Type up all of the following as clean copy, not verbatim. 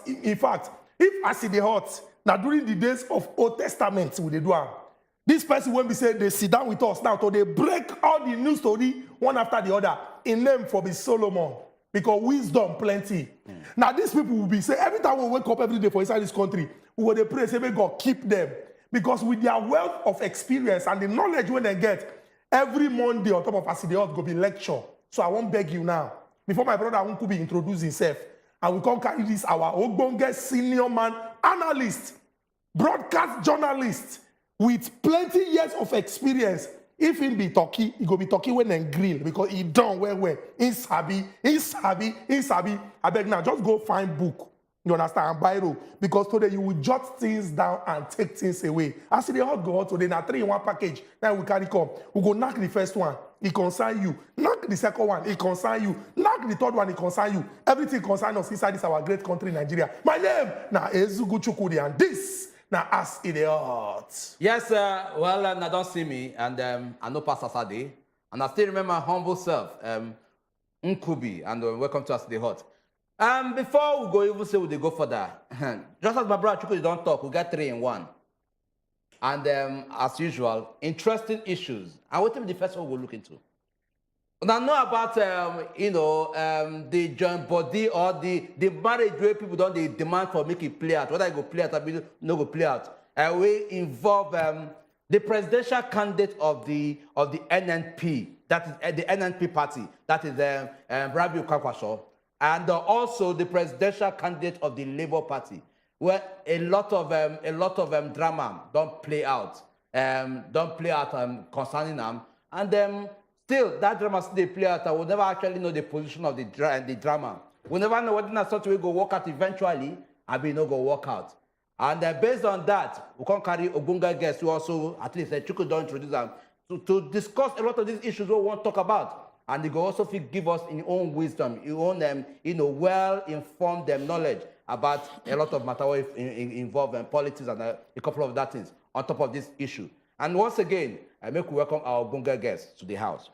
as in fact, if as the hot, now during the days of Old Testament, we they do am. This person, when we say they sit down with us now, so they break all the news story one after the other in name for the Solomon. Because wisdom plenty. Now these people will be say every time we wake up every day for inside this country, we will pray, say, may God keep them. Because with their wealth of experience and the knowledge when they get, every Monday on top of us, they ought to be lecture. So I won't beg you now. Before my brother won't be introduce himself, and we can carry this our Ogbonge senior man, analyst, broadcast journalist, with plenty years of experience. If he be talky, he go be talky when they grill because he done well. He sabi. I beg now, just go find book. You understand? And biro. Because today you will jot things down and take things away. I see the hot go out today, now 3 in 1 package. Now we carry come. We go knock the first one, it concern you. Knock the second one, it concern you. Knock the third one, it concern you. Everything concern us inside this our great country, Nigeria. My name, now Ezugu Chukudi, and this now Ask in the Heart. Yes, well, I don't see me, and I know Pastor Sade, and I still remember my humble self, Nkubi, and welcome to Ask in the Heart. Before we go even say we go further, just as my brother Chukudi don't talk, we get 3 in 1. And as usual, interesting issues. And what is the first one we'll look into? And I know about, the joint body or the marriage where people don't they demand for make it play out. Whether I go play out or no go play out. We involve the presidential candidate of the NNP, that is the NNP party, that is Rabiu Kwankwaso, and also the presidential candidate of the Labour Party, where a lot of drama don't play out concerning them, and still, that drama still they play out. I will never actually know the position of the drama. We never know whether that's something we go work out eventually, and we no go work out. And based on that, we can carry Ogbonge guests who also, at least Chuku don't introduce them, to discuss a lot of these issues we want to talk about. And they go also give us in own wisdom, in own well-informed knowledge about a lot of matter involved politics and a couple of other things on top of this issue. And once again, I make we welcome our Ogbonge guests to the house.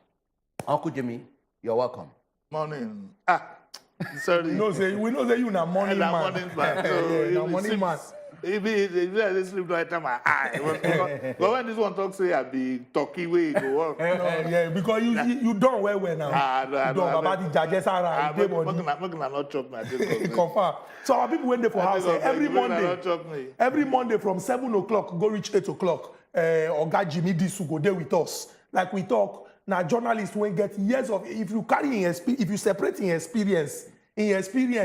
Uncle Jimmy, you're welcome. Morning. Sorry. We know that you na morning man. Morning man. So morning man. If they sleep right time, my eye. But when this one talks, say I be talky way go work. Yeah, because you done well now. You done about the judges are I'm not chop my confirm. So our people went there for house every Monday from 7 o'clock go reach 8 o'clock. Oga Jimmy Disu go there with us. Like we talk, now journalists will get years of, if you separate in experience,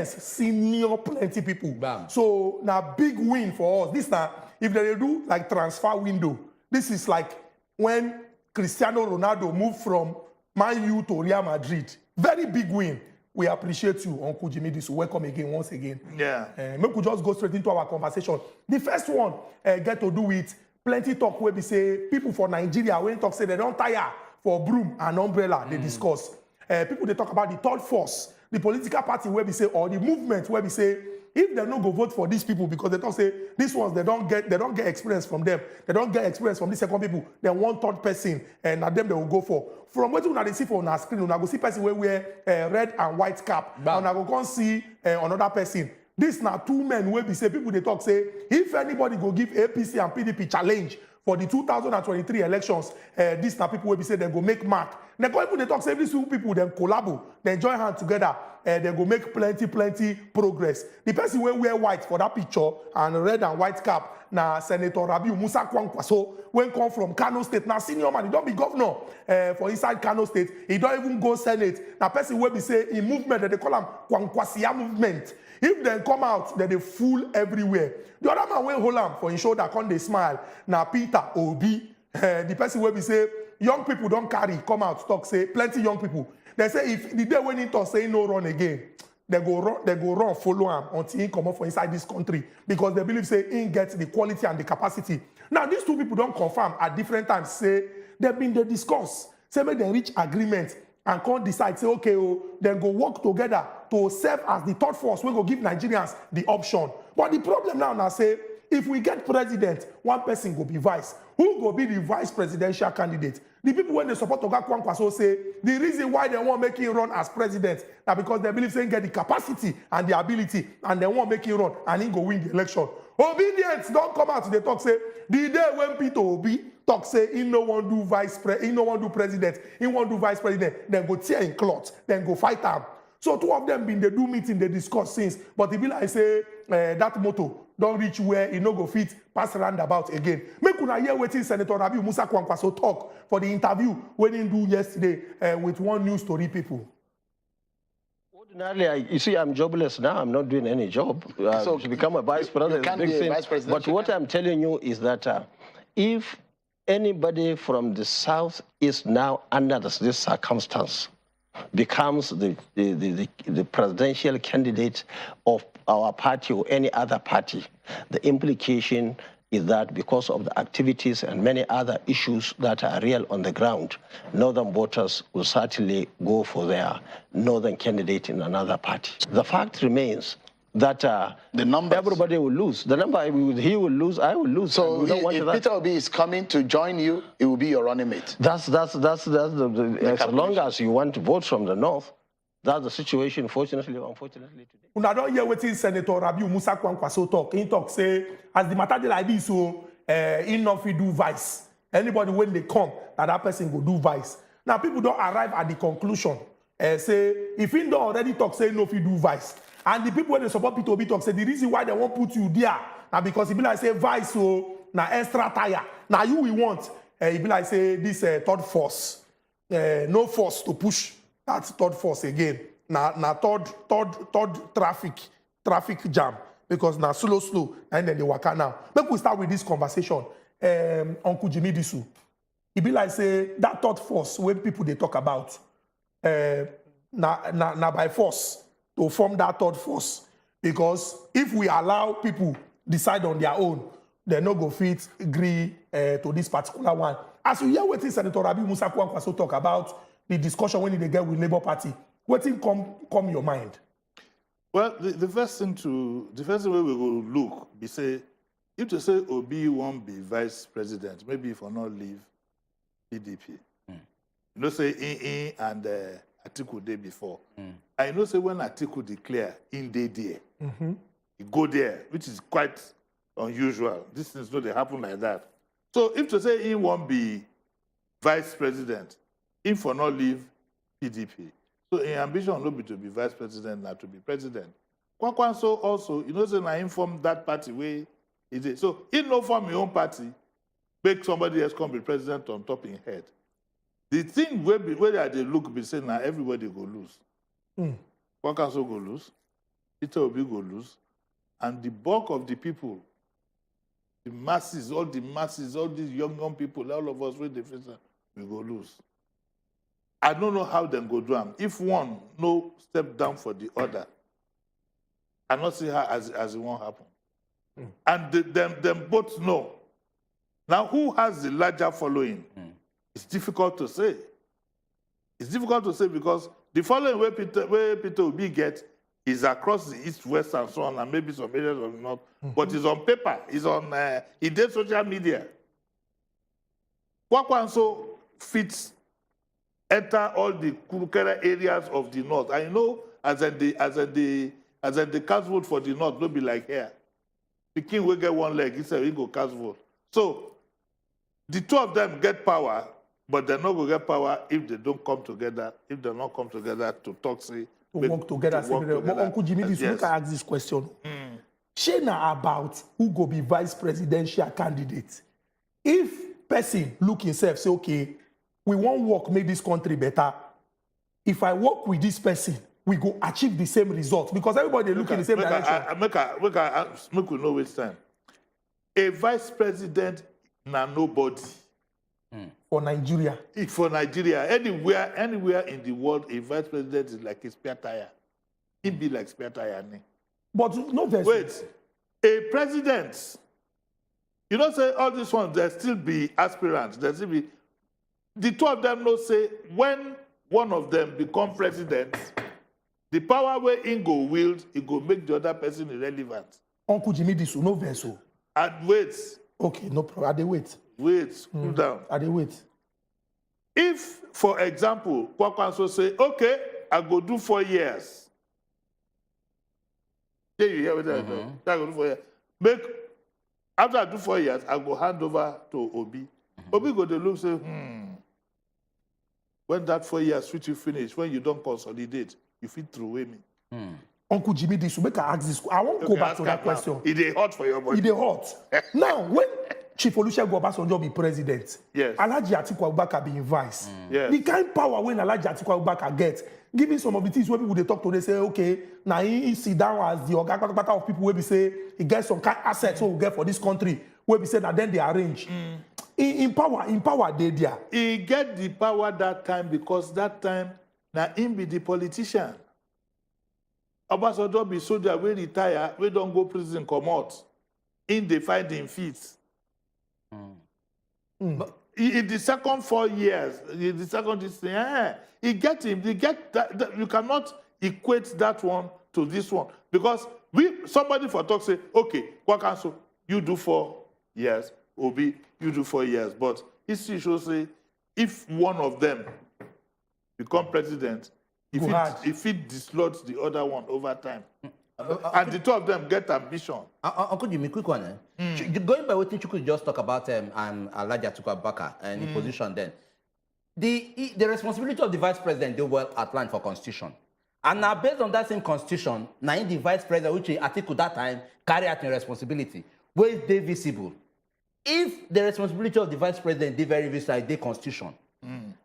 senior plenty people. Bam. So now big win for us. This now, if they do like transfer window, this is like when Cristiano Ronaldo moved from Man U to Real Madrid. Very big win. We appreciate you, Uncle Jimmy Disu. Welcome again, once again. Yeah. Maybe we just go straight into our conversation. The first one get to do with plenty talk where we say people for Nigeria, when talk say they don't tire for broom and umbrella, they discuss. People they talk about the third force, the political party where we say, or the movement where we say, if they don't go vote for these people because they don't say these ones they don't get experience from them, they don't get experience from these second people, then one third person and at them they will go for. From what you see for on our screen, you go see person where wear red and white cap, Bam. and I go see another person. This now 2 men where we say people they talk say if anybody go give APC and PDP challenge for the 2023 elections, these now people will be say they go make mark. They go people they talk say these two people then collabo, they join hands together, they go make plenty progress. The person will wear white for that picture and red and white cap. Now Senator Rabiu Kwankwaso when come from Kano State. Now senior man, he don't be governor for inside Kano State. He don't even go Senate. Now person will be say in movement that they call him Kwankwasia movement. If they come out, then they fool everywhere. The other man will hold him for his shoulder, come they smile. Now Peter Obi, the person will be say young people don't carry, come out talk say plenty young people. They say if the day when he talk say no run again, they go run follow him until he come up for inside this country because they believe say he gets the quality and the capacity. Now these two people don't confirm at different times say they've been they discuss, say make them reach agreement and can't decide say okay then go work together to serve as the third force we go give Nigerians the option. But the problem now say if we get president, one person go be vice. Who go be the vice presidential candidate? The people when they support Oga Kwankwaso say the reason why they want make him run as president na because they believe saying get the capacity and the ability and they want make him run and he go win the election. Obedience don't come out to the talk say the day when Peter Obi talk say he no want do he no want do president, he want do vice president, then go tear in cloth, then go fight him. So two of them been they do meeting, they discuss since, but it be like say that motto don't reach where he no go fit pass roundabout again. Make una hear wetin Senator Rabiu Kwankwaso talk for the interview when he do yesterday with one news story people. Ordinarily, you see, I'm jobless now. I'm not doing any job. So to become a vice president, you can't be a vice president. But what I'm telling you is that if anybody from the south is now under this circumstance, becomes the presidential candidate of our party or any other party, the implication is that because of the activities and many other issues that are real on the ground, northern voters will certainly go for their northern candidate in another party. The fact remains that the numbers, everybody will lose. The number, he will lose, I will lose. So if Peter Obi is coming to join you, it will be your running mate. That's as long as you want to vote from the north, that's the situation, fortunately or unfortunately, today. Una don't hear wetin Senator Rabiu Kwankwaso talk. He talk say, as the matter dey like this, so he not fit do vice. Anybody when they come, that person go do vice. Now people don't arrive at the conclusion. Say, if he don't already talk, say no fit do vice. And the people when they support Peter Obi talk say the reason why they won't put you there now because he be like say vice so na extra tire. Now you we want he be like say this third force, no force to push that third force again. Na third traffic jam because now slow and then they work now. Make we start with this conversation. Uncle Jimmy Disu, he be like say that third force when people they talk about na by force to form that third force. Because if we allow people decide on their own, they no go fit agree to this particular one. As you hear what Senator Rabiu Kwankwaso talk about the discussion when they get with Labour Party, what thing come your mind? Well, the first way we will look be say, if to say Obi won't be vice president, maybe if or not leave PDP. You know, say and Atiku day before. I know say when Atiku declare in day there, he go there, which is quite unusual. These things don't happen like that. So if to say he won't be vice president, if for not leave PDP. So in ambition not be to be vice president, not to be president. Kwankwaso also, you know, say I inform that party way he did. So he no form his own party, make somebody else come be president on top in head. The thing where they look be saying now everybody go lose. Kwankwaso go lose, Peter Obi go lose, and the bulk of the people, the masses, all these young people, all of us with the face, we go lose. I don't know how them go do them. If one no step down for the other, I not see how as it won't happen. And them both know. Now who has the larger following? It's difficult to say. It's difficult to say because the following where Peter Obi get is across the east, west, and so on, and maybe some areas of the north. But it's on paper. It's on he did social media. Kwankwaso fits enter all the Kurukere areas of the north. I know as in the cast vote for the north, don't be like here. The king will get one leg, he said he go cast vote. So the two of them get power, but they're not going to get power if they don't come together, if they not come together to talk, say, to work together. But Uncle Jimmy, this week I ask this question. Shena about who go be vice presidential candidate. If person look himself, say, okay, we want work, make this country better. If I work with this person, we go achieve the same result because everybody look in the same direction. Make we know which time. A vice president na nobody. For Nigeria. For Nigeria, anywhere in the world, a vice president is like a spare tire. He be like spare tire. But no verse. Wait, a president, you don't say all these ones, there still be aspirants, there still be. The two of them know say when one of them become president, the power where he go wield, it go make the other person irrelevant. Uncle Jimmy Disu, no verse. And wait. Okay, no problem. Are they wait? Wait, cool down. Are they wait? If, for example, Kwankwaso say, okay, I go do 4 years. Then you hear what I say? I go do 4 years. After I do 4 years, I go hand over to Obi. Obi go to look say, when that 4 years switch you finish, when you don't consolidate, you fit throw away me. Uncle Jimmy, this will make I ask this. I won't go back to that question. It is hot for your body. It is hot. Now, when Chief Olusegun Obasanjo be president, Yes. Alhaji Atiku Abubakar be in vice. Yes. The kind power when Alhaji Atiku Abubakar get, given some of the things where people they talk to, they say, okay, now he sit down as the oga of people where we say he gets some kind assets we get for this country, where we say that then they arrange. In power they there. He get the power that time because that time, now him be the politician. Obasanjo be soldier, we retire, we don't go prison, come out. In they find him feet. But in the second 4 years, in the second this thing, he get that, you cannot equate that one to this one. Because somebody for talk say, okay, Kwankwaso, you do 4 years, Obi, you do 4 years. But history shows say, if one of them become president, if it dislodge the other one over time. And the two of them get ambition. Uncle Jimmy, quick one. Going by what you could just talk about Alhaji Atiku Abubakar and the position then. The responsibility of the vice president, they were outlined for constitution. And now based on that same constitution, now in the vice president, which Atiku that time carry out in responsibility, where is they visible? If the responsibility of the vice president, they very visible, they constitution.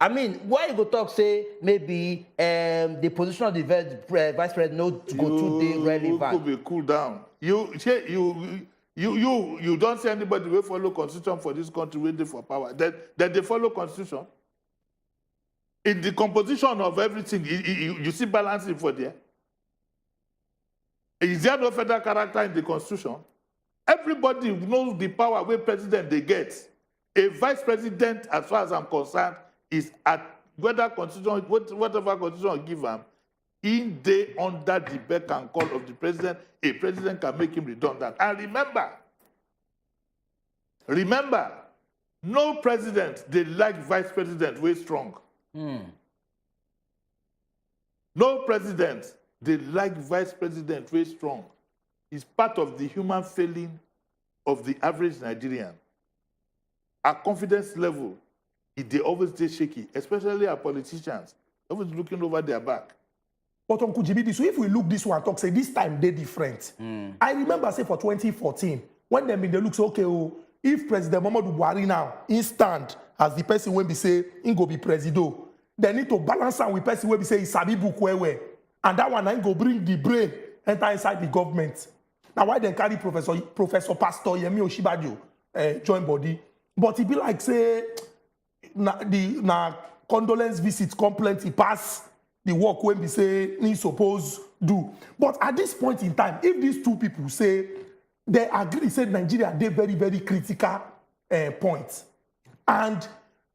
I mean, why you go talk say maybe the position of the vice president no go to the relevant? You could be cool down. You don't see anybody who follow constitution for this country waiting for power. That they follow constitution. In the composition of everything, you see balancing for there. Is there no federal character in the constitution? Everybody knows the power where president they get. A vice president, as far as I'm concerned, is at whether constitution, whatever constitution give him, in day under the beck and call of the president, a president can make him redundant. And remember, no president they like vice president way strong. No president they like vice president way strong. It's part of the human failing of the average Nigerian. Our confidence level, they always stay shaky, especially our politicians, always looking over their back. But Uncle Jimmy, so if we look this one and talk, say this time they different. I remember say for 2014, when them in the look say, okay, if President Muhammadu Buhari now he stand as the person when we say he go be president, they need to balance am with person when we say he sabi book well. And that one I go bring the brain enter inside the government. Now why they carry Professor Pastor Yemi Osinbajo join body? But it be like say na condolence visit complaint he pass the work when we say he suppose do. But at this point in time, if these two people say they agree, say Nigeria they very very critical point, and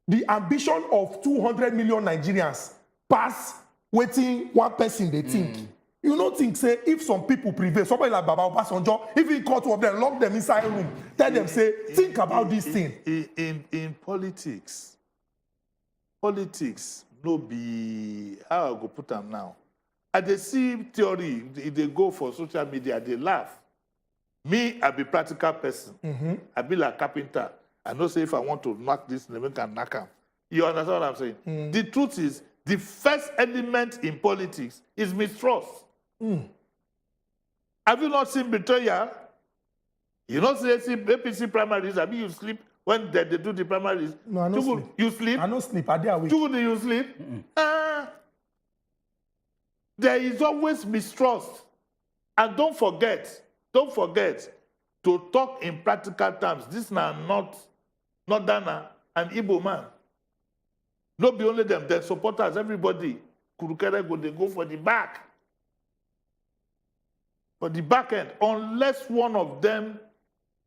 the ambition of 200 million Nigerians pass waiting one person they think. You don't think say if some people prevail, somebody like Baba Obasanjo, if he caught two of them, lock them inside a room, tell them say think about this thing. In politics no be how I go put them now. And they see theory, they go for social media, they laugh. Me, I be practical person. I be like carpenter. I know say if I want to knock this, I can knock them. You understand what I'm saying? The truth is, the first element in politics is mistrust. Have you not seen betrayal? You know, say APC primaries, I mean, you sleep when they do the primaries. No, I don't sleep. You sleep? I don't sleep. I dey awake. Too good, you sleep? There is always mistrust. And don't forget to talk in practical terms. This is not Dana and Igbo man. Not be only them, their supporters, everybody. Kurukere they go for the back. For the back end, unless one of them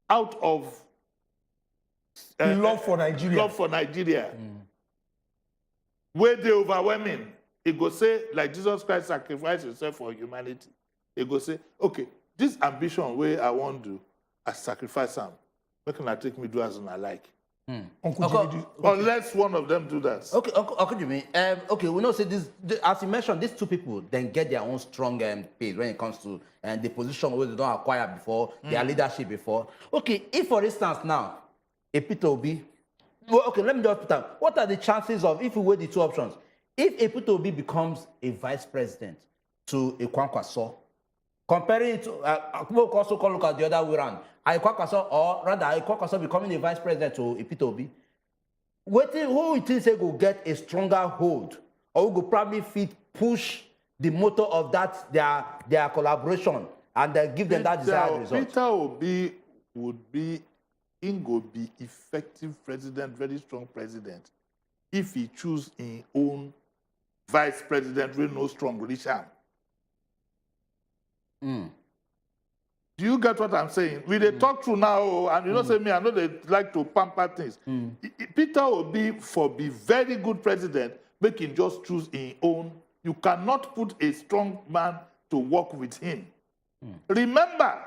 out of love for Nigeria. Where they overwhelming, it go say, like Jesus Christ sacrificed himself for humanity. It go say, okay, this ambition where I want to, I sacrifice them. Where can I take me do as I like? Uncle Okay. Jimmy, Unless one of them do that. Okay, Jimmy. Okay, we know say as you mentioned, these two people then get their own strong pace when it comes to the position where they don't acquire before, their leadership before. Okay, if for instance now, a Peter Obi, well, okay, let me just put down. What are the chances of, if we weigh the two options, if a Peter Obi becomes a vice president to a Kwankwaso, comparing it to, people also can look at the other way around, a Kwankwaso, or rather a Kwankwaso becoming a vice president to a Peter Obi, who you think say go get a stronger hold, or who go probably fit push the motor of that their collaboration and give them that desired result? Peter Obi would be effective president, very strong president, if he choose his own vice president with no strong relation. Do you get what I'm saying? We they talk through now, and you know, say me, I know they like to pamper things. Peter Obi, for be very good president, make him just choose his own. You cannot put a strong man to work with him. Remember,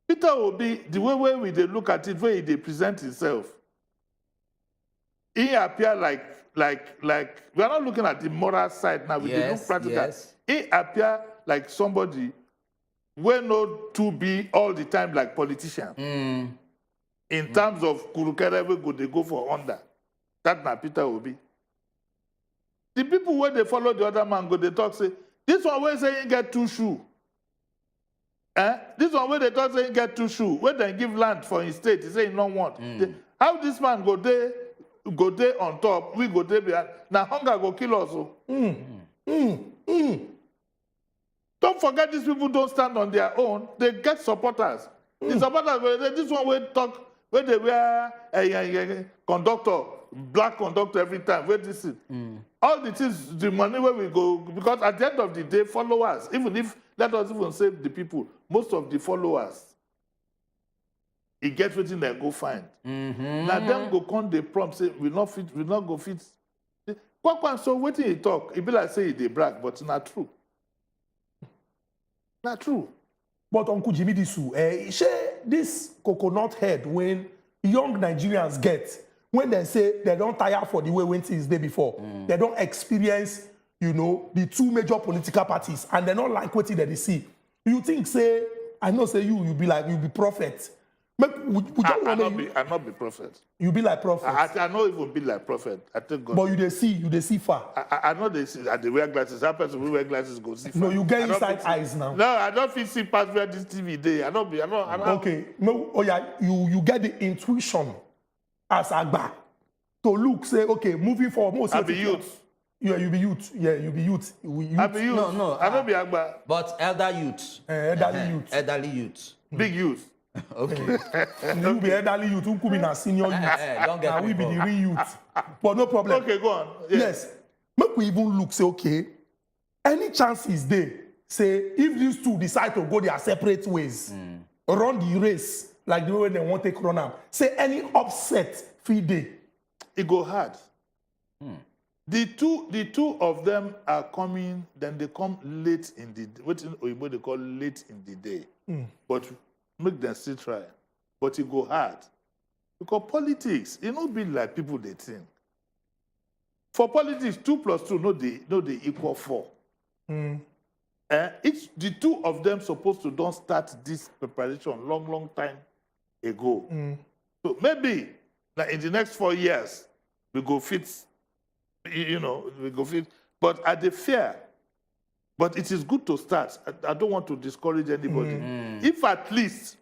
Peter Obi, the way we they look at it, where he present himself, he appear like we are not looking at the moral side now. We dey look practical. Yes. He appear like somebody we not to be all the time like politician. In terms of kurukere, they go for under. That na Peter Obi. The people where they follow the other man go, they talk say, this one where say he get 2 shoes. This one where they talk say he get 2 shoes. Where they give land for his state, he say he don't want. How this man go there on top, we go there behind. Now hunger go kill us. Don't forget these people don't stand on their own. They get supporters. The supporters, this one will talk, where they wear a conductor, black conductor every time. Where this is. All the things, the money where we go, because at the end of the day, followers, even if, let us even say the people, most of the followers, he gets waiting they go find. Now them go come they prompt say we not go fit. So waiting he talk, he be like say they brag, but not true. Not true. but Uncle Jimmy Disu, share this coconut head when young Nigerians get when they say they don't tire for the way when things day before. They don't experience, you know, the two major political parties, and they don't like what they see. You think say, I know say you be like you be prophet. I not be prophet. You be like prophet. I not even be like prophet. I thank God. But you they see far. I know they see at the wear glasses. That person who wear glasses go see. No, you get I don't inside fit eyes see. now. No, I don't fit see past where this TV day. I not. Okay. No, oh yeah, you get the intuition as Agba to look, say, okay, moving forward. I be youth. Yeah, you be youth. Yeah, you be youth. I be youth. No, I don't be Agba. But elder youth. Elderly youth. Elderly youth. Big youth. Okay. You be elderly youth, who could be na senior youth. Don't get Now we be the involved. real youth. But no problem. Okay, go on. Yeah. Yes. Make we even look, say, okay, any chance is there, say, if these two decide to go their separate ways, run the race, like the way they want to take run am, say any upset free day. It go hard. The two of them are coming, then they come late in the what in Oyibo they call late in the day. But make them still try. But it go hard. Because politics, it not be like people they think. For politics, 2 + 2 no they equal 4. The two of them supposed to don't start this preparation long time ago. So maybe like in the next 4 years, we go fit, we go fit. But at the fair, but it is good to start. I don't want to discourage anybody. If at least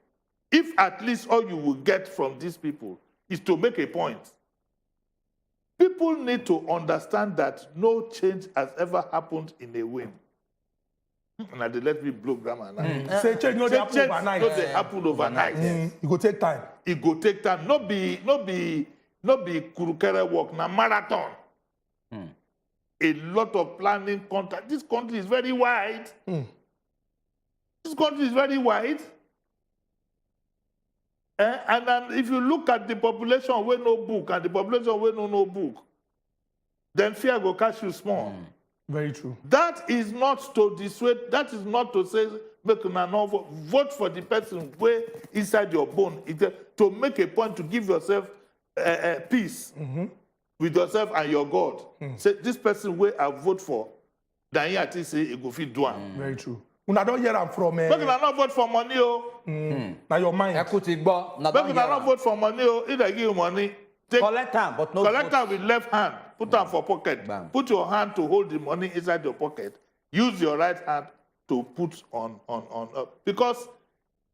all you will get from these people is to make a point. People need to understand that no change has ever happened in a whim. And they let me blow grammar now. Say change no dey happen Change overnight. no dey happen overnight. It go take time. It go take time. No be kurukere work, na marathon. A lot of planning contact. This country is very wide. This country is very wide. And then if you look at the population with no book and the population with no book, then fear go catch you small. Very true. That is not to dissuade, that is not to say make una no vote for the person where inside your bone to make a point to give yourself peace with yourself and your God. Say this person where I vote for, then you think say it go fit do am. Very true. Una don't hear am from. Make una not vote for money, oh. Now your mind. Equity, but Make una not vote for money, oh. If they give you money, take collect time, but no collect vote. am with left hand, put am for pocket. Bam. Put your hand to hold the money inside your pocket. Use your right hand to put on because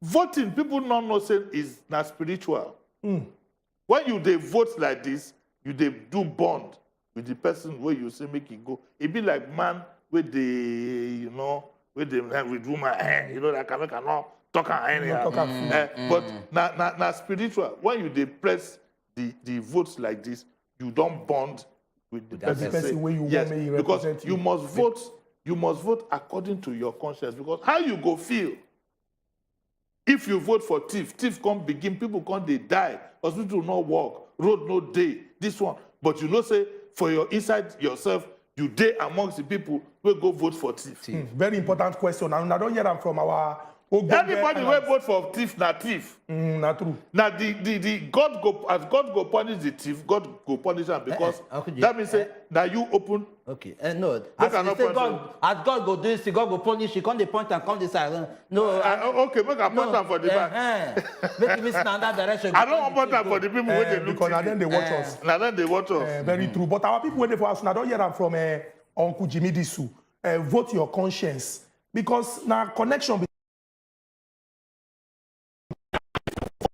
voting, people not know say is not spiritual. When you they vote like this, you they do bond with the person where you say make it go. It be like man with the with woman, that cannot talk anyhow. But na spiritual. When you they press the votes like this, you don't bond with the person. person where you want me because represent you must vote. You must vote according to your conscience. Because how you go feel if you vote for thief can't begin, people can't they die, hospital no work, road no day, this one. But you know say for your inside yourself, you day amongst the people who go vote for thief. Very important question. And I don't hear them from our. Anybody who vote for thief, na thief. Not true. Now the God go punish the thief, God go punish him because that means say now you open. Okay, no. As God go do this, God go punish you. Come the point and come this side. No. Okay, make a point am for the back. Make me stand that direction. I don't want point am for the people where they look. Because now then they watch us. Now then they watch us. Very true. But our people waiting for us. Now don't hear them from Uncle Jimmy Disu. Vote your conscience because now connection.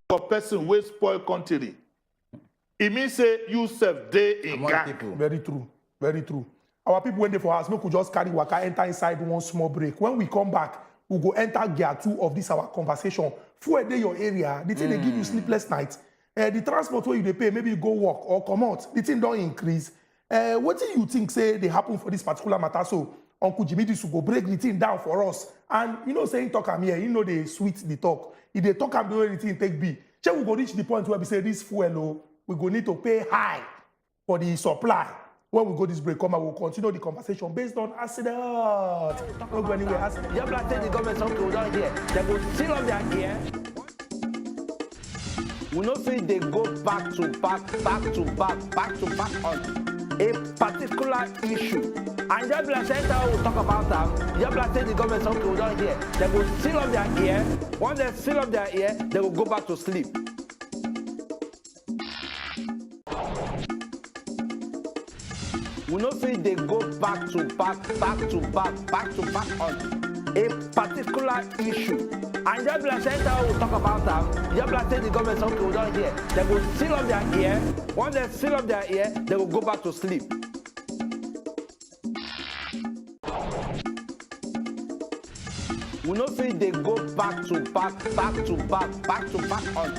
For person wey spoil country, it means say you self dey in gang. Very true. Very true. Our people waiting for us. We could just carry waka enter inside one small break. When we come back, we go enter gear 2 of this our conversation. For a day your area, the thing they give you sleepless nights. The transport where you dey pay, maybe you go work or come out. The thing don't increase. What do you think say they happen for this particular matter? So Uncle Jimmy Disu go break the thing down for us. And saying talk am here, they sweet the talk. If they talk am the way the thing take be, shall we go reach the point where we say this fuel, we go need to pay high for the supply. When we go this break, we'll continue the conversation based on accident. Don't go anywhere. Accident. You have to the government something down here. They go seal up their ear. We know say they go back to back on a particular issue. And just like center will talk about that. Just like the government something down here. They go seal up their ear. Once they seal up their ear, they will go back to sleep. We know say they go back to back on a particular issue. And just like center will talk about that. Just like the government something down here. They will seal up their ear. Once they seal up their ear, they will go back to sleep. We know say they go back to back on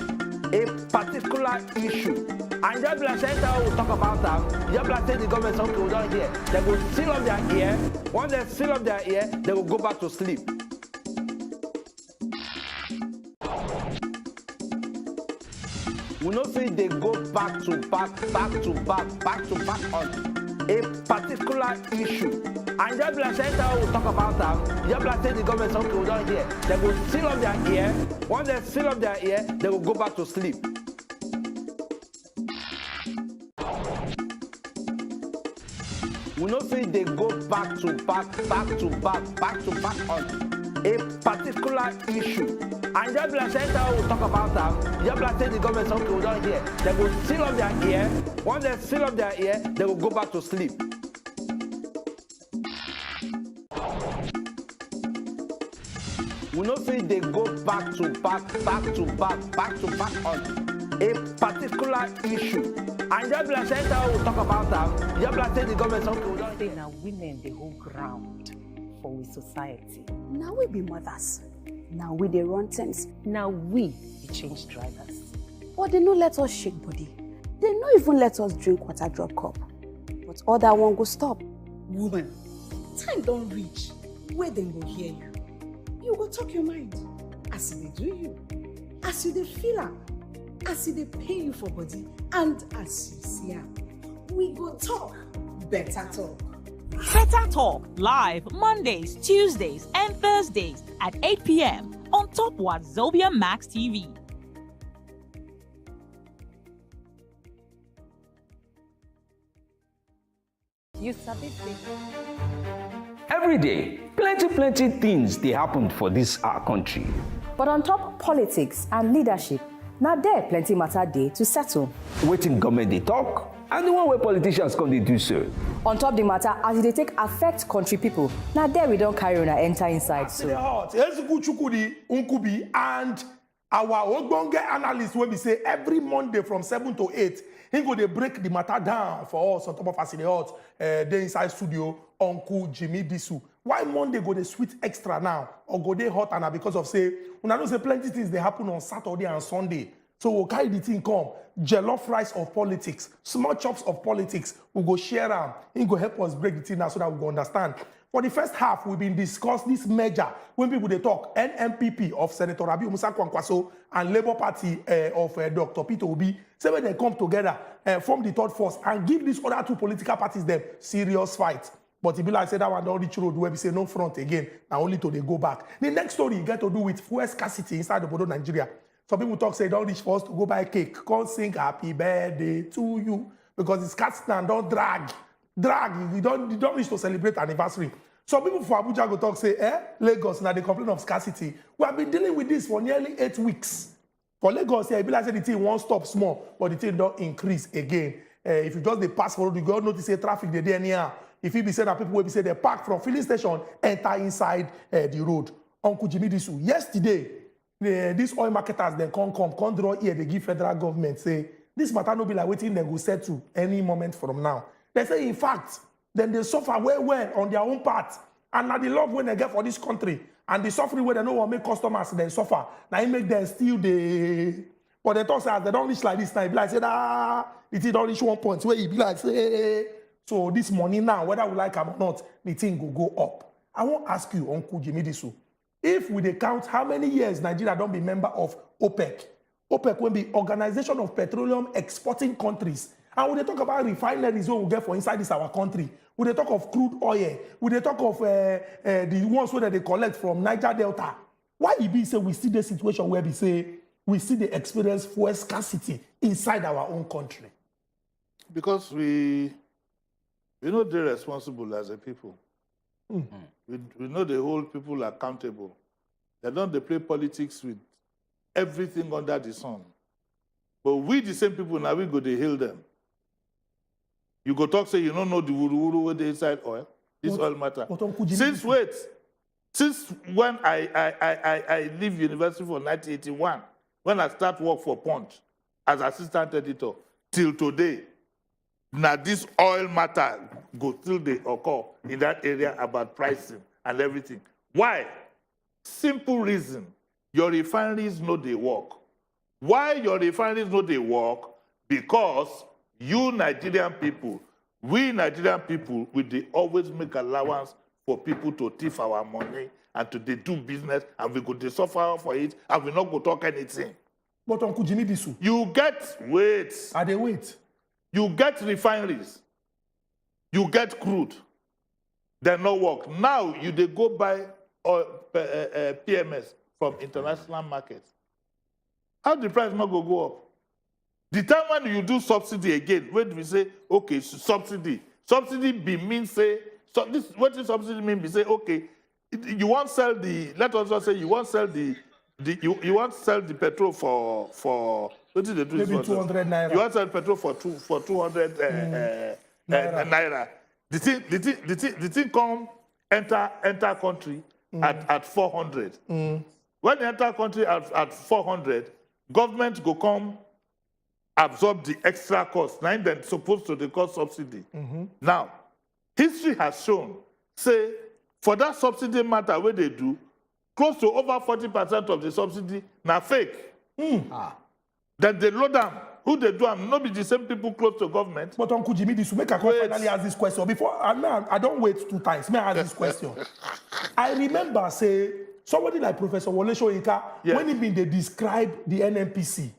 a particular issue. And just like center will talk about that. Just like the government something down here. They will seal up their ear. Once they seal up their ear, they will go back to sleep. We know say they go back to back on a particular issue. And just like center will talk about that. Just like the government something down here. They will seal up their ear. Once they seal up their ear, they will go back to sleep. We know say they go back to back on a particular issue. And just like center will talk about that. Just like the government something down here. They will seal up their ear. Once they seal up their ear, they will go back to sleep. We know say they go back to back on a particular issue. And just like center will talk about that. Just like the government something down here. Now women the whole ground for we society. Now we be mothers. Now we dey run things. Now we the change drivers. But they no let us shake body. They no even let us drink water drop cup. But all that one go stop. Woman, time don't reach where them go hear you. You go talk your mind as they do you, as you they feel am, as they pay you for body, and as you see am. We go talk, better talk. Better Talk live Mondays, Tuesdays, and Thursdays at 8 p.m. on top Wazobia Max TV. You sabi say. Every day, plenty things they happen for this our country. But on top politics and leadership, now there plenty matter day to settle. Waiting government they talk, and the one where politicians come they do so. On top the matter, as they take affect country people, now there we don't carry on enter inside. So Ezuku Chukudi Nkubi and our Ogbonge analyst when we say every Monday from 7 to 8, he go they break the matter down for us on top of us in the hot, the inside studio, Uncle Jimmy Disu. Why Monday go they sweet extra now or go they hot and because of say, when I know say plenty things they happen on Saturday and Sunday. So we'll carry the thing come, jollof rice of politics, small chops of politics. We'll go share them. He go help us break the thing now so that we go understand. For the first half, we've been discussing this merger when people they talk NNPP of Senator Rabiu Kwankwaso and Labour Party of Dr. Peter Obi. Say when they come together, form the third force and give these other two political parties them serious fight. But it be like say that one don't reach road where we say no front again, now only till they go back. The next story get to do with fuel scarcity inside the border Nigeria. Some people talk say don't reach for us to go buy cake, can't sing happy birthday to you because it's scarcity and don't drag. You don't reach to celebrate anniversary. Some people for Abuja go talk say, Lagos now they complain of scarcity. We have been dealing with this for nearly 8 weeks. For Lagos, it be like say the thing won't stop small, but the thing don't increase again. If you just they pass for road, you go notice say traffic they there near. If it be said that people will be say they park from filling station, enter inside the road. Uncle Jimmy Disu, yesterday, these oil marketers then come draw here, they give federal government say this matter no be like waiting they go settle any moment from now. They say in fact, then they suffer well on their own part. And now the love when they get for this country and the suffering where they know what make customers then suffer. Now it make them still the but they talk say as they don't reach like this now, it be like say it don't reach one point where it be like say so this money now, whether we like it or not, the thing go up. I want to ask you, Uncle Jimmy Disu, if we dey count how many years Nigeria don't be member of OPEC, OPEC will be Organization of Petroleum Exporting Countries. And when they talk about refineries we get for inside this our country, when they talk of crude oil, when they talk of the ones where they collect from Niger Delta, why it be say we see the situation where we say we see the experience fuel scarcity inside our own country? Because we know they're responsible as a people. We know they hold people accountable. They don't they play politics with everything under the sun. But we, the same people, now we go to hail them. You go talk, say you don't know the wuru where they inside oil. This oil matter. Since when I leave university for 1981, when I start work for Punch as assistant editor, till today, now this oil matter go still they occur in that area about pricing and everything. Why? Simple reason. Your refineries know they work. Why your refineries know they work? Because you Nigerian people, we Nigerian people, they always make allowance for people to thief our money and to they do business and we go to suffer for it and we not go talk anything. But Uncle Jimmy Disu, you get wait. Are they wait? You get refineries, you get crude, they no work. Now you they go buy PMS from international markets. How the price not go up? The time when you do subsidy again, when we say, okay, subsidy be means say, so this what does subsidy mean? We say, okay, you want sell the, let us just say you want sell you want sell the petrol for what did they do? Maybe 200 naira. You want sell petrol for 200 naira. The thing come enter country at 400. When they enter country at 400, government go come absorb the extra cost. Now they're supposed to the cost subsidy. Now, history has shown, say, for that subsidy matter where they do, close to over 40% of the subsidy now fake. Then they load them. Who they do them? Not be the same people close to government. But Uncle Jimmy, this will make a finally ask this question. Before I don't wait 2 times. May I ask this question? I remember say somebody like Professor Wole Soyinka, when he been they describe the NNPC,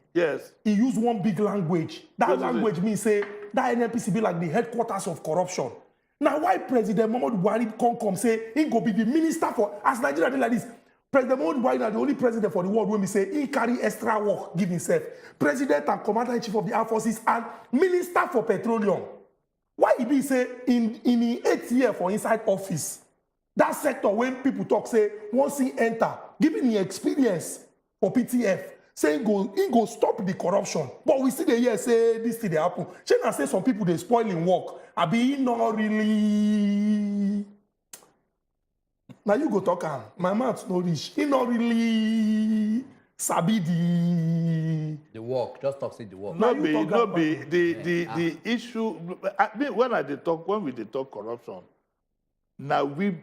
he used one big language. That language means say that NNPC be like the headquarters of corruption. Now, why President Muhammadu Buhari come say he go be the minister for, as Nigeria did like this, President Muhammadu Buhari is the only president for the world when we say he carry extra work, give himself. President and Commander-in-Chief of the Armed Forces and Minister for Petroleum. Why he be say in the 8th year for inside office, that sector when people talk say, once he enter, giving the experience for PTF, say he go stop the corruption. But we see the year say this thing they happen. Shey say some people they spoiling work. I be not really. Now you go talk am. My mouth no reach. He not really sabi the work. Just talk say the work. No be the issue. I mean, when we talk corruption, now we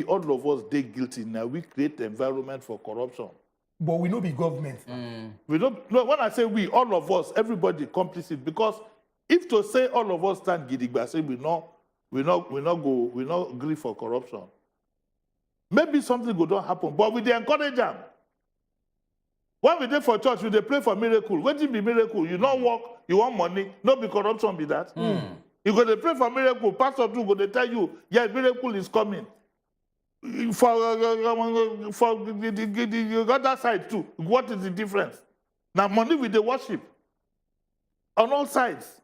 all of us they guilty. Now we create the environment for corruption. But we no be government. We don't. No, when I say we, all of us, everybody complicit. Because if to say all of us stand gidigba, say we not agree for corruption. Maybe something good don't happen, but we dey encourage them. When we dey for church, we dey pray for miracle. What be miracle? You don't work, you want money, no be corruption be that. You go to pray for miracle, pastor too go to tell you, yes, miracle is coming. For the other side too, what is the difference? Now money with the worship on all sides.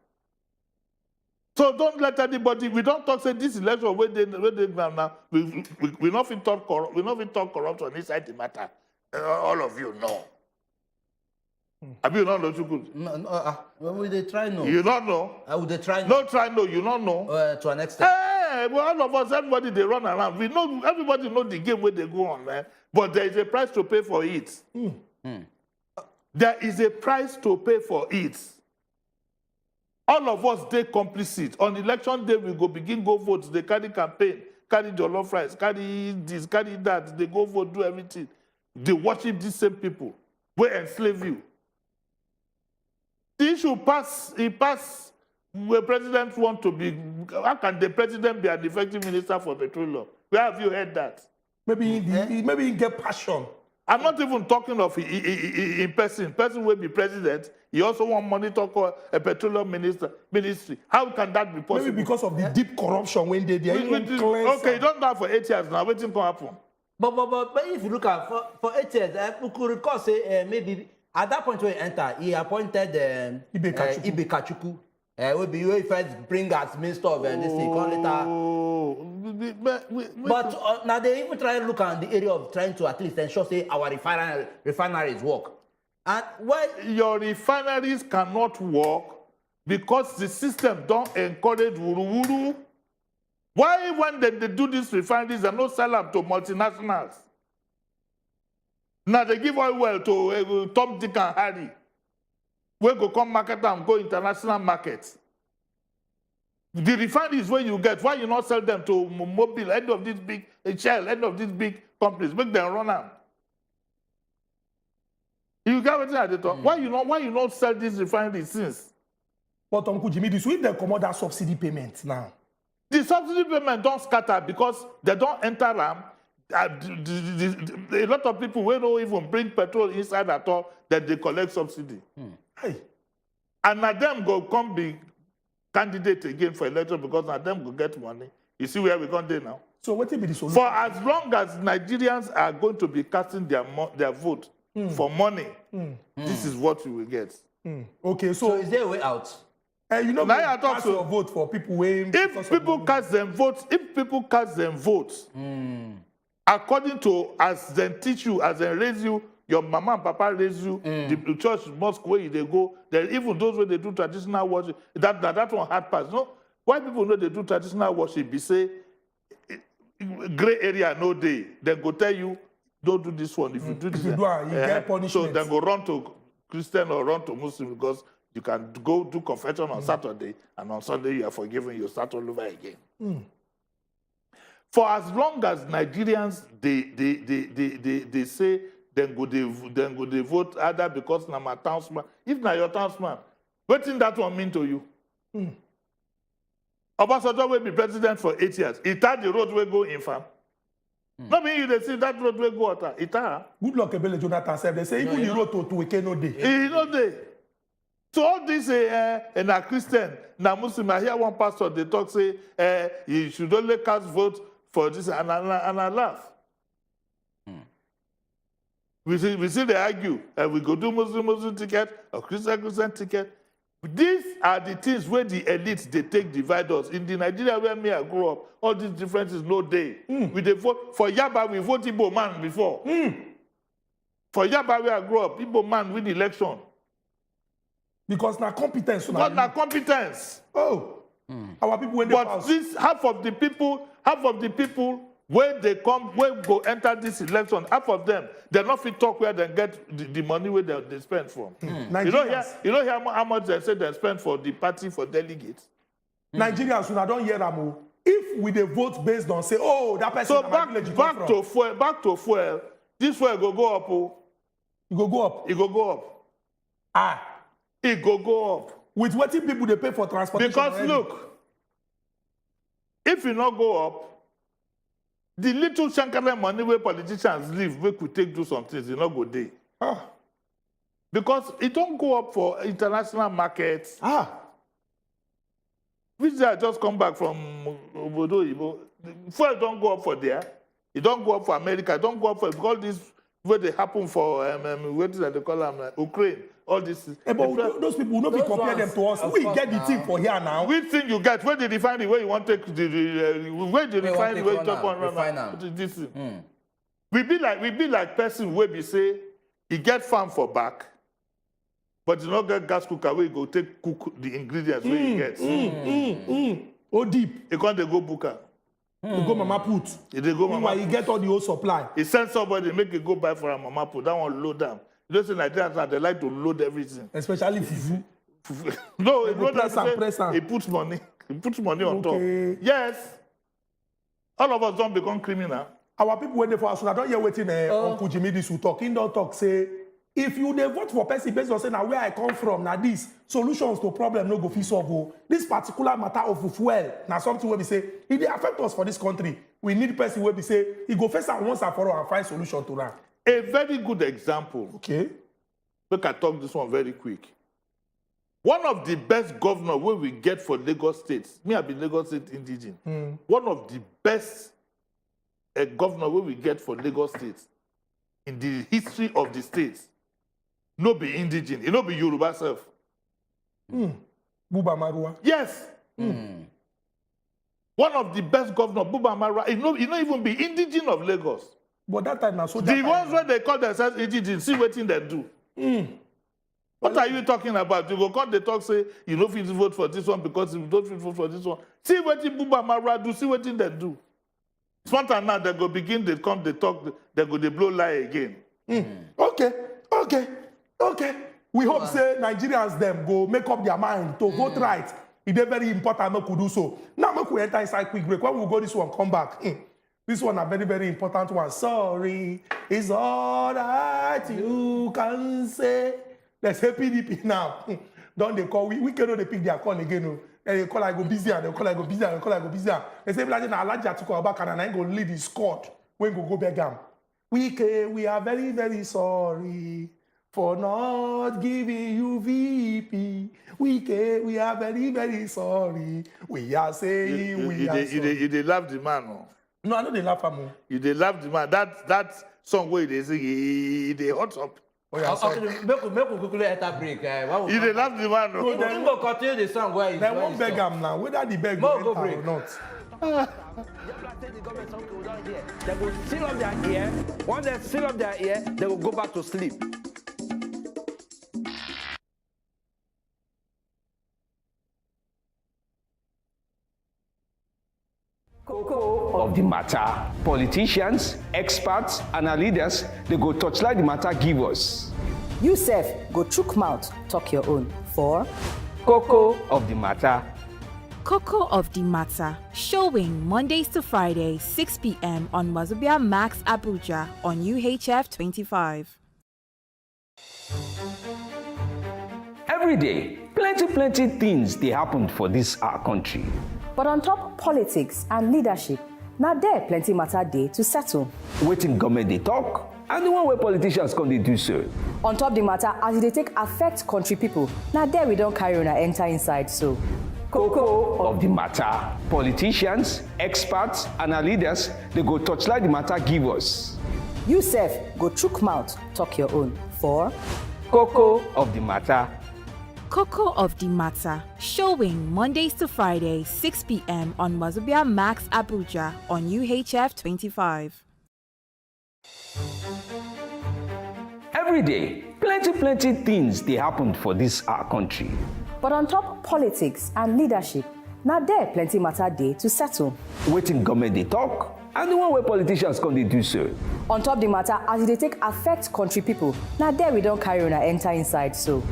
So don't let anybody. We don't talk say this election where they now. We not fit talk corruption inside the matter. All of you know. Have you not know too good? No, well, they try no. You don't know. Would they try no? No try no. You don't know. To an extent. Hey, well, all of us, everybody they run around. We know everybody know the game where they go on, man. But there is a price to pay for it. There is a price to pay for it. All of us, they complicit. On election day, we go begin go vote. They carry campaign, carry jollof rice, carry this, carry that. They go vote, do everything. They worship these same people. We enslave you. The issue pass where president want to be. How can the president be an effective minister for petroleum? Where have you heard that? Maybe he get passion. I'm not even talking of in person. Person will be president. He also want monitor a petroleum ministry. How can that be possible? Maybe because of the deep corruption when they okay, you don't know for 8 years now. What's going to happen? But if you look at for 8 years, we could recall say maybe at that point when he entered, he appointed Ibe Kachuku. Will be you first bring as minister of this thing, later. But now they even try to look at the area of trying to at least ensure say our refineries work. And why your refineries cannot work because the system don't encourage wuru. Why when they do these refineries they not sell them to multinationals? Now they give oil well to Tom, Dick and Harry. We go come market and go international market. The refineries where you get, why you not sell them to Mobile, head of this big Shell, head of these big companies, make them run them. You get what I talk? Why you not sell these refineries since? But Uncle Jimmy, this week they come out that subsidy payment now. The subsidy payment don't scatter because they don't enter them. A lot of people will not even bring petrol inside at all that they collect subsidy. Hey. And now them go come be candidate again for election because now them go get money. You see where we're going there now? So what will be the solution? For as long as Nigerians are going to be casting their vote for money, this is what we will get. Okay, so is there a way out? You know, now cast your vote for people weighing. If people cast them votes, according to as they teach you, as they raise you, your mama and papa raise you, the church, mosque where they go, then even those where they do traditional worship, that one hard pass. No, why people know they do traditional worship? They say gray area no day. They go tell you don't do this one. If you do this, you get punishment. So they go run to Christian or run to Muslim because you can go do confession on Saturday and on Sunday you are forgiven. You start all over again. For as long as Nigerians they say then go they vote either because na my townsman. If na your townsman, what thing that one mean to you? Obasanjo will be president for 8 years. It had the road will go in farm. No mean you they see that road will go water. It Good luck, Ebele Jonathan said. They say even the road to Wike no day. No day. So all this, and a Christian, now Muslim, I hear one pastor, they talk, say, you should only cast vote for this, and I laugh. We see they argue, we go do Muslim ticket, or Christian ticket. These are the things where the elites, they take divide us. In the Nigeria where me I grew up, all these differences no day. We dey vote for Yaba, we vote Igbo man before. For Yaba where I grew up, Igbo man win election. Because na competence. Because na competence. Oh. Our people when they but pass. This half of the people when they come, when go enter this election, half of them, they not fit talk where they get the money where they spend from. You don't hear how much they say they spend for the party for delegates. Nigerians, when I don't hear them, if we dey vote based on say, oh, that person. So back to fuel. This fuel go up. Oh. It go up. It go up. Ah. It go up. With what people they pay for transportation. Because already. look, if you not go up, the little shankale money where politicians live, we could take do some things, you not go there. Because it don't go up for international markets. Which I just come back from Obodo Ibo. Fuel don't go up for there. It don't go up for America. It don't go up for because this where they happen for what is that they call them Ukraine. All this. But those people will not be compare them to us. We get the thing for here now. Which thing you get? Where they define the way you want to take where they define the way you talk on this thing. We be like person where we say he get farm for back, but you not get gas cooker where you go take cook the ingredients where you get. Oh deep. You can't go booker. You go mama put. They go mama. Meanwhile, you get all the whole supply. He send somebody make it go buy for a mama put. That one load them. You know, in Nigeria, they like to load everything. Especially fufu. No, he puts money. He puts money on top. Yes. All of us don't become criminal. Our people when they for us, I don't hear waiting. Uncle Jimmy this will talk. He don't talk. Say if you they vote for person based on say now where I come from, now this solutions to problem no go fit solve. This particular matter of fuel, now something where we say if they affect us for this country, we need person where we say he go first and once and for all and find solution to that. A very good example. Okay. Look, I talk this one very quick. One of the best governors where we get for Lagos State, me I be Lagos State indigene. One of the best governor where we get for Lagos State in the history of the states, no be indigene, it no be Yoruba self. Buba Marwa. Yes. One of the best governors, Buba Marwa, it no even be indigene of Lagos. But that time now, so the ones where they call themselves indigene, see what thing they do. What are you talking about? You go come, they talk, say, you know, if you vote for this one because you don't vote for this one. See what Buba Marwa do, see what thing they do. Spontan now, they go begin, they come, they talk, they go, they blow lie again. Okay. We hope say Nigerians them go make up their mind to vote right. It is very important we could do so. Now we enter inside quick break. When we go this one, come back. This one a very, very important one. Sorry, it's all that you can say. Let's say PDP now. Don't they call? We cannot they pick their call again. No. They call I go busy and they call I go busy and they call I go busy. They say like na Alaji Atiku Abubakar and I go lead the squad when go Begam. We are very, very sorry for not giving you VP. We are very, very sorry. We are saying we are sorry. You laugh the man. No, I know they laugh at me. You they laugh the man. That song where they sing, they hot up. Oh, yeah, okay, make we quickly enter break. You they laugh the man. No, then go continue the song where they won't beg him now. Whether the beg go break or not. They will seal up their ear. Once they seal up their ear, they will go back to sleep. Of the matter, politicians, experts, and our leaders, they go touchlight the matter give us. You sef go chook mouth, talk your own for Cocoa of the matter. Cocoa of the Matter, showing Mondays to Fridays, 6 p.m. on Wazobia Max Abuja on UHF 25. Every day, plenty things they happen for this our country. But on top politics and leadership, now there plenty matter day to settle. Waiting government they talk, and the one where politicians come they do so. On top the matter, as they take affect country people, now there we don't carry on enter inside, so. Cocoa of the matter. Politicians, experts, and our leaders, they go touchlight the matter give us. You sef, go chook mouth, talk your own. For Cocoa of the matter. Cocoa of the Matter, showing Mondays to Fridays, 6 p.m. on Wazobia Max Abuja on UHF 25. Every day, plenty things they happen for this our country. but on top politics and leadership, now there plenty matter day to settle. Waiting government they talk, and the one where politicians come they do so. On top the matter, as they take affect country people, now there we don't carry on enter inside, so.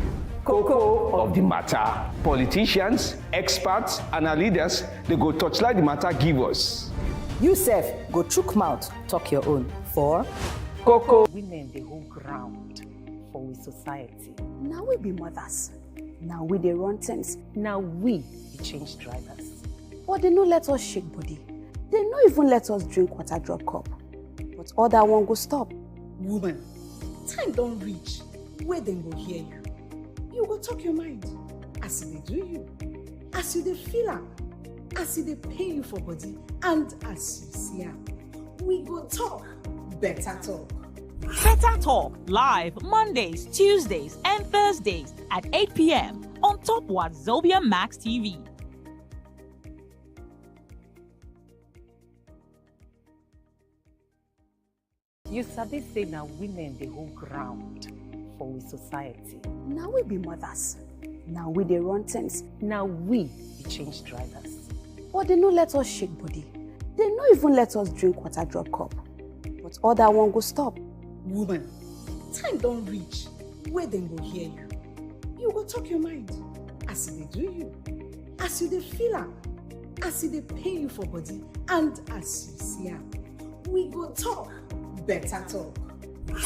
Cocoa of the matter. Politicians, experts, and our leaders, they go touchlight the matter give us. You sef, go chook mouth, talk your own. For Cocoa. Women, they hold ground for we society. Now we be mothers. Now we dey run things. Now we be change drivers. But they no let us shake body. They no even let us drink water drop cup. But other one go stop. Woman, time don't reach where them go hear you. You go talk your mind as they do you, as you dey feel am, as they pay you for body, and as you see am. We go talk better talk. Better Talk live Mondays, Tuesdays, and Thursdays at 8 p.m. on top Wazobia Max TV. You sabi say now women they hold ground for we society. Now we be mothers. Now we dey run things. Now we be change drivers. But they no let us shake body. They no even let us drink water drop cup. But other one go stop. Woman, time don't reach where them go hear you. You go talk your mind as they do you, as you dey feel am, as they pay you for body, and as you see am. We go talk better talk.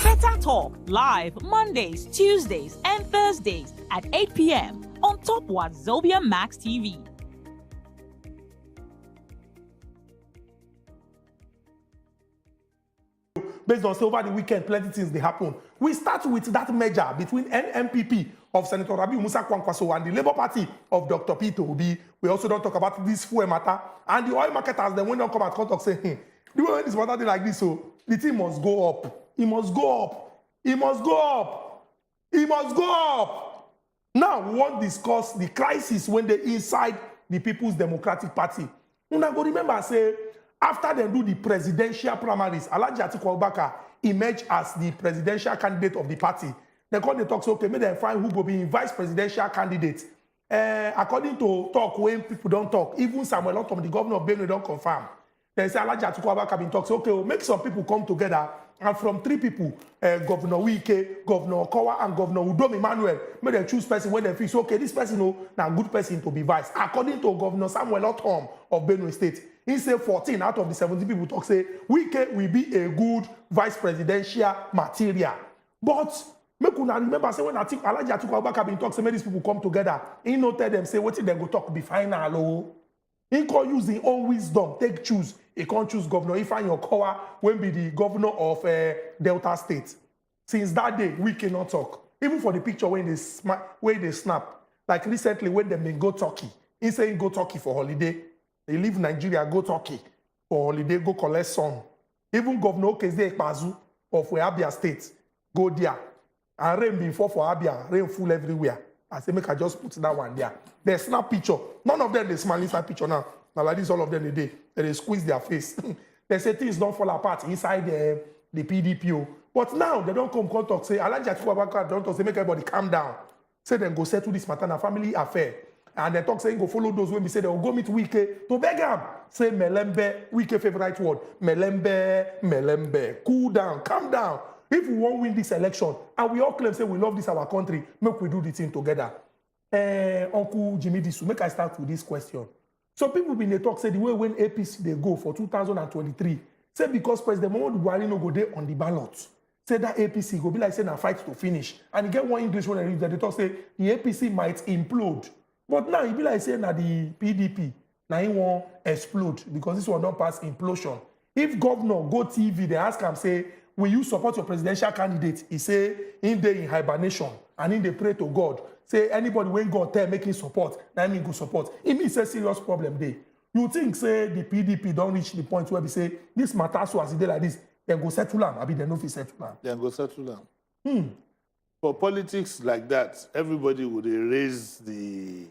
Better Talk live Mondays, Tuesdays, and Thursdays at 8 p.m. on top Wazobia Max TV. Based on say over the weekend, plenty things they happen. We start with that merger between NNPP of Senator Rabiu Kwankwaso and the Labour Party of Dr. Peter Obi. We also don't talk about this fuel matter. And the oil marketers, then when they come at contact say, the way this matter they like this, so the thing must go up. It must go up. It must go up. It must go up. Now, we want to discuss the crisis when they inside the People's Democratic Party. Una go remember, say, after they do the presidential primaries, Alhaji Atiku Abubakar emerged as the presidential candidate of the party. They call the talk, so okay, make them find who will be vice presidential candidate. According to talk, when people don't talk, even Samuel Otom, the governor of Benue, don't confirm. They say Alhaji Atiku Abubakar been talk, so okay, we'll make some people come together, and from 3 people, Governor Wike, Governor Okowa, and Governor Udom Emmanuel, make them choose person when they feel, so okay, this person, no, now good person to be vice. According to Governor Samuel Otom of Benue State, he said 14 out of the 70 people talk say Wike will be a good vice presidential material. But make una remember say when Alhaji Atiku Abubakar been talk, say make these people come together. He no tell them say what they go talk be final. Oh. He can use his own wisdom, take choose. He can't choose Governor Ifeanyi Okowa when be the governor of Delta State. Since that day, we cannot talk. Even for the picture when they snap. Like recently when they go Turkey. He saying go Turkey for holiday. They leave Nigeria, go Turkey for holiday, go collect some. Even Governor Okezie Ekpazu of Abia State, go there. And rain before for Abia, rain full everywhere. I say, make I just put that one there. They snap picture. None of them, they smile inside picture now. Now like this, all of them, they squeeze their face. They say things don't fall apart inside the PDPO. But now, they don't come talk, say, Alhaji Atiku Abubakar don't talk, say, make everybody calm down. Say, then go settle this matter, a family affair. And they talk saying go follow those when we say they will go meet Wike to beg him. Say Melembe, Wike favorite word. Melembe, Melembe. Cool down, calm down. If we won't win this election, and we all claim say we love this our country, make we do the thing together. Uncle Jimmy Disu, make I start with this question. So people been they talk say the way when APC they go for 2023, say because President Muhammadu Buhari no go there on the ballot. Say that APC go be like saying a fight to finish. And you get one English when I read that they talk say the APC might implode. But now, it be like saying that the PDP, now he won't explode because this will not pass implosion. If governor go TV, they ask him, say, will you support your presidential candidate? He say, in day in hibernation, and in they pray to God. Say, anybody when God tell make him support, now me go support. It means a serious problem there. You think, say, the PDP don't reach the point where we say, this matter so as it dey like this, then go settle them. I mean, they no fit settle them. Then go settle them. For politics like that, everybody would raise the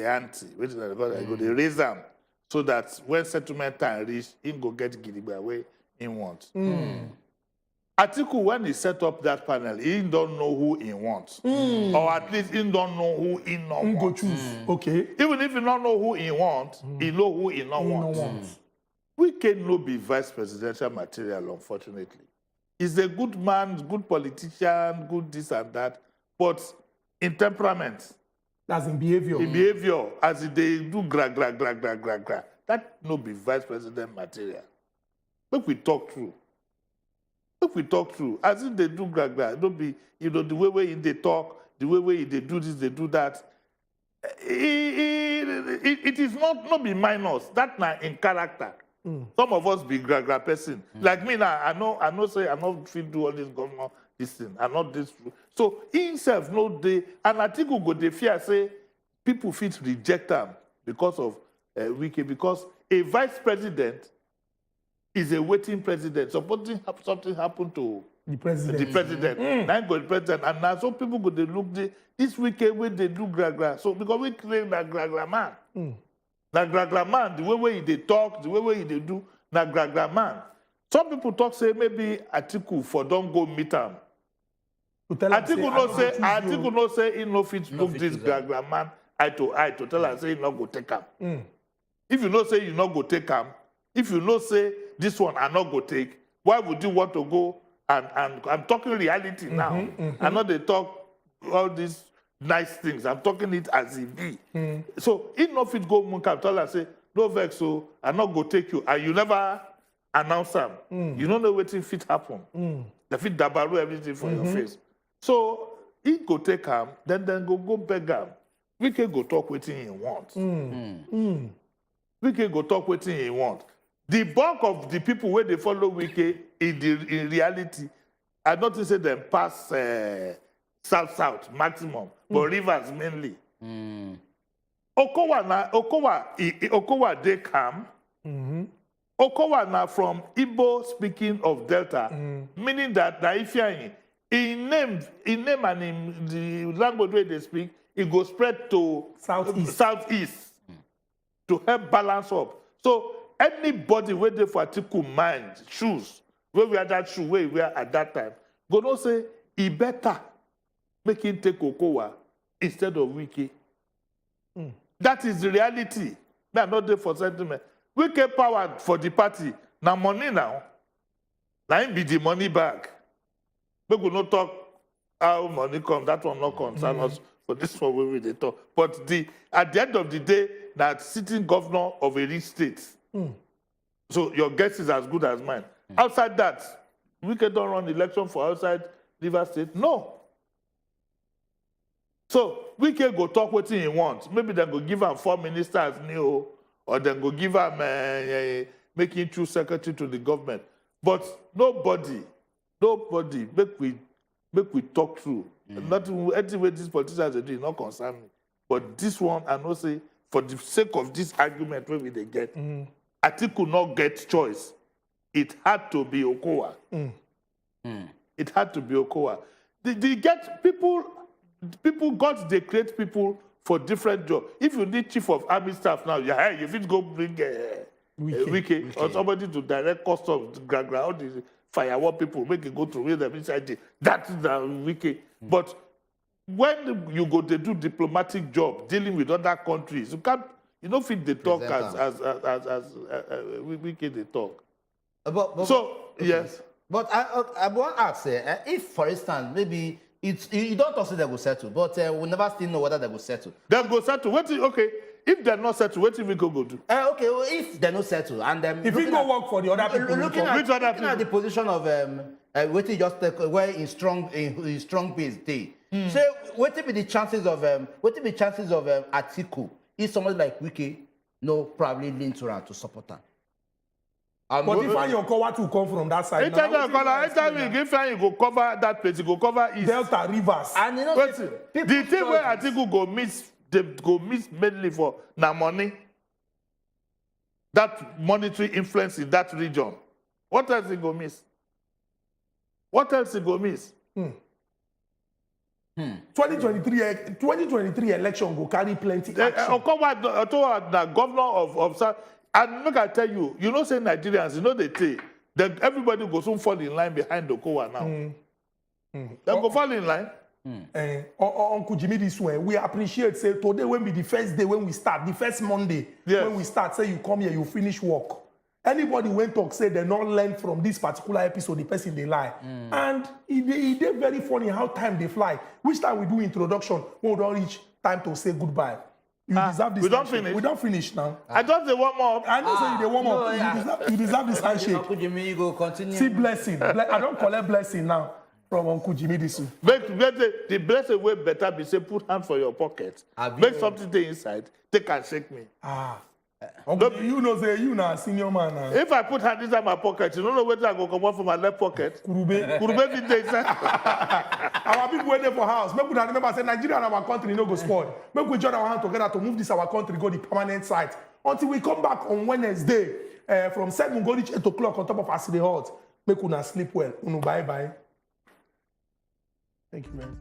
ante. Wait till I go they raise them so that when settlement time reach, he go get Gidigba where he wants. Atiku, when he set up that panel, he don't know who he wants. Or at least he don't know who he not wants. Go choose. Okay. Even if he don't know who he wants, he know who he not wants. We cannot be vice presidential material, unfortunately. He's a good man, good politician, good this and that, but in temperament. That's in behavior. In behavior, as they do gra. That no be vice president material. But we talk through. As if they do gra, don't be, the way they talk, the way they do this, they do that. It is not be minus. That now in character. Some of us be gra person. Like me now, I know say I not fit do all this government, this thing. I not this. So himself no day, and Atiku go dey fear say people fit reject them because of Wike, because a vice president is a waiting president. Supposing something happen to the president. Now go the president, and now some people go they look this Wike way they do gra. So because we claim that gra man. Na gra man, the way they talk, the way they do, na gra man. Some people talk say maybe Atiku for don't go meet him. Atiku no say he no fit look this gra man eye to tell her say he not go take him. If you know say you not go take him, if you know say this one I not go take, why would you want to go and I'm talking reality now. I know they talk all these nice things. I'm talking it as it be. So if no fit go Munka tell her say, no vex, so I not go take you, and you never announce them. You don't know what fit happen. They fit dabaru everything for your face. So he go take him, then go beg him. We can go talk with him he want. We can go talk with him he want. The bulk of the people where they follow Wike in reality, I don't say them pass south maximum, but rivers mainly. Okowa they come. Okowa now from Igbo speaking of Delta, meaning that Naifia in name and in the language where they speak, it goes spread to southeast to help balance up. So anybody where they for Atiku mind shoes, where we had that shoe, where we are at that time, go don't say he better make him take Okowa instead of Wike. That is the reality. They are not there for sentiment. Wike power for the party. Now money now. Now him be the money bag. We will not talk how money come. That one not concern us. For this one we will talk. But at the end of the day, that sitting governor of a rich state. So your guess is as good as mine. Outside that, Wike don't run election for outside Rivers State. No. So we can go talk what he wants. Maybe they go give him 4 ministers new, or they go give him making true secretary to the government. But nobody, make we talk through. Nothing, anyway, these politicians they do not concern me. But this one, I know say for the sake of this argument, maybe they get, Atiku not get choice. It had to be Okowa. It had to be Okowa. They get people. God, they create people for different jobs. If you need chief of army staff now, you fit go bring Wike or somebody to direct customs, all the firewall people, make it go to read them inside. That is the Wike. But when you go to do diplomatic job, dealing with other countries, you don't fit the talk as Wike they talk. Yes. But I want to ask, if, for instance, maybe you don't talk say they go settle, but we never still know whether they go settle. They go settle. Okay, if they're not settled, what we go do? Okay, well, if they're not settled, and if we go work for the other people, looking at the position of what you just take, where in strong base day. So, what will be the chances of Atiku if somebody like Wike no probably lean to support her? But if I your cover to come from that side. Anytime you give you go cover that place, you go cover East. Delta Rivers. And you know, the thing where I think we go miss, they go miss mainly for na money. That monetary influence in that region. What else you go miss? What else you go miss? 2023 election go carry plenty action. The governor of South, and look, I tell you, you know, say Nigerians, you know they say that everybody go soon fall in line behind Okowa now. They go fall in line. Uncle Jimmy, this way, we appreciate, say, today when be the first day when we start, the first Monday, when we start, say you come here, you finish work. Anybody when talk, say they not learn from this particular episode, the person they lie. And it did very funny how time they fly. Which time we do introduction, when we don't reach time to say goodbye. You deserve this. We don't finish. We don't finish now. I just the warm up. I know say you the warm up. You deserve this handshake. Uncle Jimmy, you go continue. See blessing. I don't collect blessing now from Uncle Jimmy Disu. The blessing way better be say put hand for your pocket. Make something there inside. Take and shake me. Uncle, you know say you now senior man now. If I put hand inside my pocket, you don't know whether I go come out from my left pocket. Kurube fit dey inside. Our people wait there for house. Make we remember say Nigeria and our country no go spoil. Make we join our hand together to move this our country go the permanent site. Until we come back on Wednesday from 7 go reach 8 o'clock on top of Aside Hot. Make una sleep well. Unu bye bye. Thank you, man.